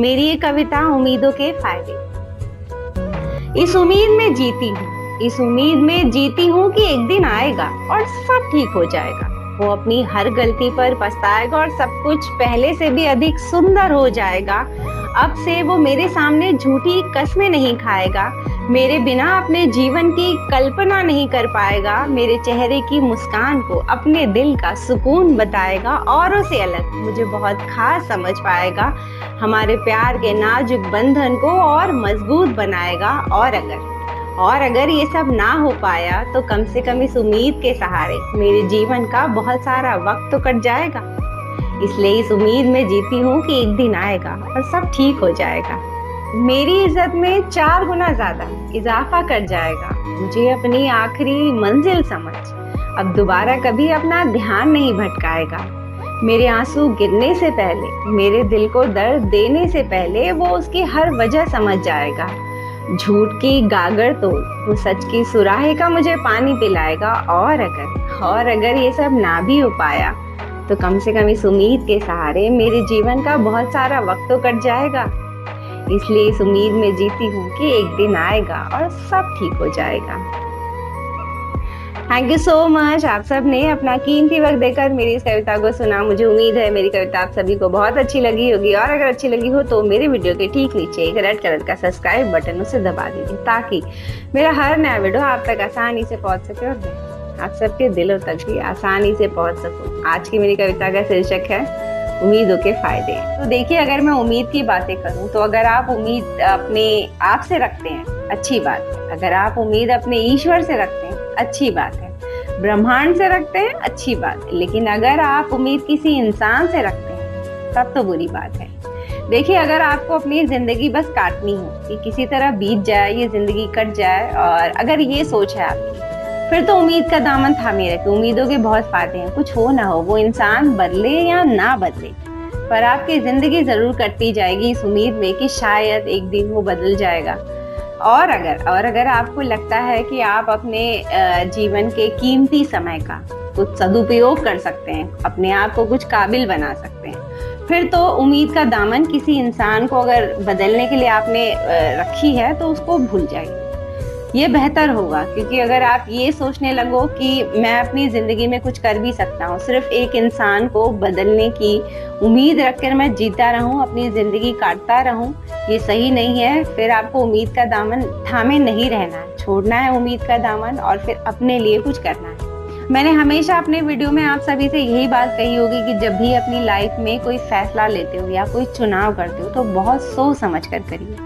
मेरी ये कविता उम्मीदों के फायदे। इस उम्मीद में जीती हूँ, इस उम्मीद में जीती हूँ कि एक दिन आएगा और सब ठीक हो जाएगा। वो अपनी हर गलती पर पछताएगा और सब कुछ पहले से भी अधिक सुंदर हो जाएगा। अब से वो मेरे सामने झूठी कस्में नहीं खाएगा, मेरे बिना अपने जीवन की कल्पना नहीं कर पाएगा, मेरे चेहरे की मुस्कान को अपने दिल का सुकून बताएगा, औरों से अलग मुझे बहुत खास समझ पाएगा, हमारे प्यार के नाजुक बंधन को और मजबूत बनाएगा। और अगर ये सब ना हो पाया तो कम से कम इस उम्मीद के सहारे मेरे जीवन का बहुत सारा वक्त तो कट जाएगा। इसलिए इस उम्मीद में जीती हूँ कि एक दिन आएगा और सब ठीक हो जाएगा। मेरी इज्जत में 4 गुना ज्यादा इजाफा कर जाएगा, मुझे अपनी आखिरी मंजिल समझ अब दोबारा कभी अपना ध्यान नहीं भटकाएगा। मेरे आंसू गिरने से पहले, मेरे दिल को दर्द देने से पहले वो उसकी हर वजह समझ जाएगा। झूठ की गागर तोड़ वो सच की सुराही का मुझे पानी पिलाएगा। और अगर ये सब ना भी हो पाया तो कम से कम इस उम्मीद के सहारे मेरे जीवन का बहुत सारा वक्त तो कट जाएगा। इसलिए इस उम्मीद में जीती हूँ कि एक दिन आएगा और सब ठीक हो जाएगा। थैंक यू सो मच, आप सब ने अपना कीमती वक्त देकर मेरी इस कविता को सुना। मुझे उम्मीद है मेरी कविता आप सभी को बहुत अच्छी लगी होगी, और अगर अच्छी लगी हो तो मेरे वीडियो के ठीक नीचे एक रेड कलर का सब्सक्राइब बटन उसे दबा दीजिए, ताकि मेरा हर नया वीडियो आप तक आसानी से पहुंच सके और आप सबके दिलों तक भी आसानी से पहुंच सकूं। आज की मेरी कविता का शीर्षक है उम्मीदों के फायदे। तो देखिए, अगर मैं उम्मीद की बातें करूं तो अगर आप उम्मीद अपने आप से रखते हैं, अच्छी बात है। अगर आप उम्मीद अपने ईश्वर से रखते हैं, अच्छी बात है। ब्रह्मांड से रखते हैं, अच्छी बात है। लेकिन अगर आप उम्मीद किसी इंसान से रखते हैं तब तो बुरी बात है। देखिए, अगर आपको अपनी जिंदगी बस काटनी हो कि किसी तरह बीत जाए, ये जिंदगी कट जाए, और अगर ये सोच है आपकी, फिर तो उम्मीद का दामन थामे रखे। उम्मीदों के बहुत फायदे हैं, कुछ हो ना हो, वो इंसान बदले या ना बदले, पर आपकी जिंदगी जरूर कटती जाएगी इस उम्मीद में कि शायद एक दिन वो बदल जाएगा। और अगर आपको लगता है कि आप अपने जीवन के कीमती समय का कुछ सदुपयोग कर सकते हैं, अपने आप को कुछ काबिल बना सकते हैं, फिर तो उम्मीद का दामन किसी इंसान को अगर बदलने के लिए आपने रखी है तो उसको भूल जाइए। ये बेहतर होगा, क्योंकि अगर आप ये सोचने लगो कि मैं अपनी जिंदगी में कुछ कर भी सकता हूँ, सिर्फ एक इंसान को बदलने की उम्मीद रखकर मैं जीता रहूं, अपनी जिंदगी काटता रहूं, ये सही नहीं है। फिर आपको उम्मीद का दामन थामे नहीं रहना है, छोड़ना है उम्मीद का दामन और फिर अपने लिए कुछ करना है। मैंने हमेशा अपने वीडियो में आप सभी से यही बात कही होगी कि जब भी अपनी लाइफ में कोई फैसला लेते हो या कोई चुनाव करते हो तो बहुत सोच समझ कर करिए,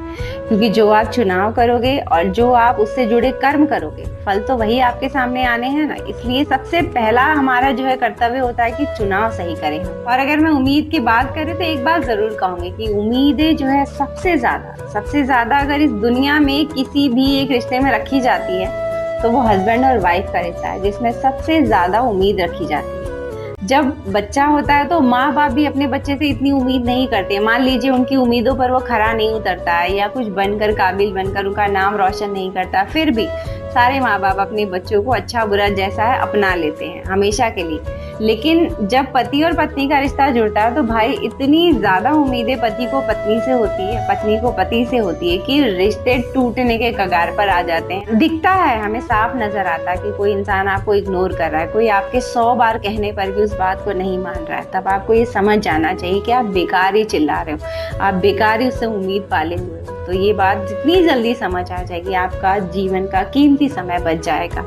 क्योंकि जो आप चुनाव करोगे और जो आप उससे जुड़े कर्म करोगे, फल तो वही आपके सामने आने हैं ना। इसलिए सबसे पहला हमारा जो है कर्तव्य होता है कि चुनाव सही करें हम। और अगर मैं उम्मीद की बात करें तो एक बात जरूर कहूंगी कि उम्मीदें जो है सबसे ज्यादा अगर इस दुनिया में किसी भी एक रिश्ते में रखी जाती है तो वो हस्बैंड और वाइफ का रिश्ता है, जिसमें सबसे ज्यादा उम्मीद रखी जाती है। जब बच्चा होता है तो माँ बाप भी अपने बच्चे से इतनी उम्मीद नहीं करते। मान लीजिए उनकी उम्मीदों पर वो खरा नहीं उतरता है या कुछ बनकर, काबिल बनकर उनका नाम रोशन नहीं करता, फिर भी सारे माँ बाप अपने बच्चों को अच्छा बुरा जैसा है अपना लेते हैं हमेशा के लिए। लेकिन जब पति और पत्नी का रिश्ता जुड़ता है तो भाई इतनी ज्यादा उम्मीदें पति को पत्नी से होती है, पत्नी को पति से होती है कि रिश्ते टूटने के कगार पर आ जाते हैं। दिखता है, हमें साफ नजर आता है कि कोई इंसान आपको इग्नोर कर रहा है, कोई आपके 100 बार कहने पर भी उस बात को नहीं मान रहा है। तब आपको ये समझ जाना चाहिए कि आप बेकार ही चिल्ला रहे हो, आप बेकार ही उससे उम्मीद पाले हुए हो। तो ये बात जितनी जल्दी समझ आ जाएगी, आपका जीवन का कीमती समय बच जाएगा।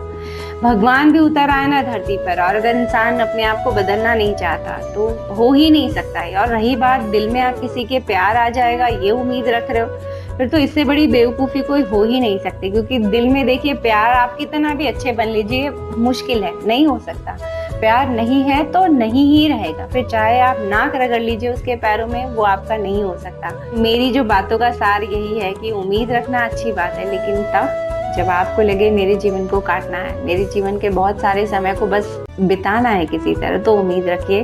भगवान भी उतर आए ना धरती पर, और अगर इंसान अपने आप को बदलना नहीं चाहता तो हो ही नहीं सकता है। और रही बात दिल में आप किसी के प्यार आ जाएगा ये उम्मीद रख रहे हो, फिर तो इससे बड़ी बेवकूफ़ी कोई हो ही नहीं सकती। क्योंकि दिल में देखिए, प्यार आप कितना भी अच्छे बन लीजिए, मुश्किल है, नहीं हो सकता। प्यार नहीं है तो नहीं ही रहेगा, फिर चाहे आप नाक रगड़ लीजिए उसके पैरों में, वो आपका नहीं हो सकता। मेरी जो बातों का सार यही है कि उम्मीद रखना अच्छी बात है, लेकिन तब जब आपको लगे मेरे जीवन को काटना है, मेरे जीवन के बहुत सारे समय को बस बिताना है किसी तरह, तो उम्मीद रखिए,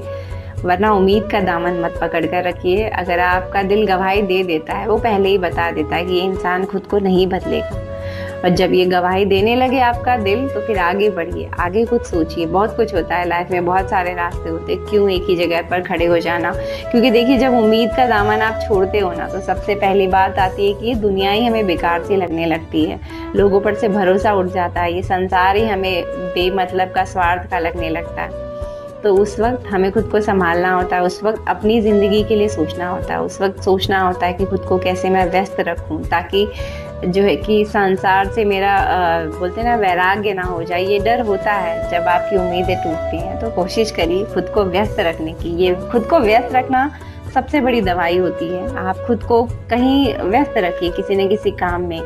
वरना उम्मीद का दामन मत पकड़ कर रखिए। अगर आपका दिल गवाही दे देता है, वो पहले ही बता देता है कि ये इंसान खुद को नहीं बदलेगा। और जब ये गवाही देने लगे आपका दिल, तो फिर आगे बढ़िए, आगे कुछ सोचिए। बहुत कुछ होता है लाइफ में, बहुत सारे रास्ते होते हैं, क्यों एक ही जगह पर खड़े हो जाना। क्योंकि देखिए, जब उम्मीद का दामन आप छोड़ते हो ना, तो सबसे पहली बात आती है कि ये दुनिया ही हमें बेकार सी लगने लगती है, लोगों पर से भरोसा उठ जाता है, ये संसार ही हमें बेमतलब का, स्वार्थ का लगने लगता है। तो उस वक्त हमें खुद को संभालना होता है, उस वक्त अपनी ज़िंदगी के लिए सोचना होता है, उस वक्त सोचना होता है कि खुद को कैसे मैं व्यस्त रखूं, ताकि जो है कि संसार से मेरा बोलते हैं ना, वैराग्य ना हो जाए। ये डर होता है जब आपकी उम्मीदें टूटती हैं। तो कोशिश करिए खुद को व्यस्त रखने की। ये खुद को व्यस्त रखना सबसे बड़ी दवाई होती है। आप खुद को कहीं व्यस्त रखिए, किसी न किसी काम में।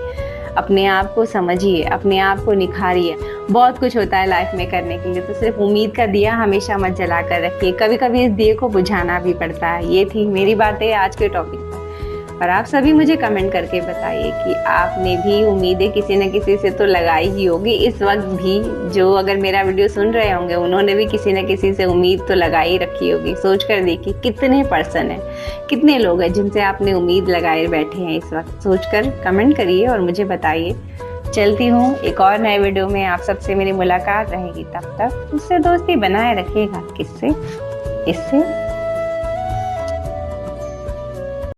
अपने आप को समझिए, अपने आप को निखारिए। बहुत कुछ होता है लाइफ में करने के लिए, तो सिर्फ उम्मीद का दिया हमेशा मत जला कर रखिए, कभी कभी इस दिए को बुझाना भी पड़ता है। ये थी मेरी बातें आज के टॉपिक पर। और आप सभी मुझे कमेंट करके बताइए कि आपने भी उम्मीदें किसी न किसी से तो लगाई ही होगी इस वक्त भी। जो अगर मेरा वीडियो सुन रहे होंगे, उन्होंने भी किसी न किसी से उम्मीद तो लगाई रखी होगी। सोच कर देखिए कितने पर्सन हैं, कितने लोग हैं जिनसे आपने उम्मीद लगाए बैठे हैं इस वक्त। सोचकर कमेंट करिए और मुझे बताइए। चलती हूँ, एक और नए वीडियो में आप सबसे मेरी मुलाकात रहेगी। तब तक मुझसे दोस्ती बनाए रखिएगा। किससे? इससे।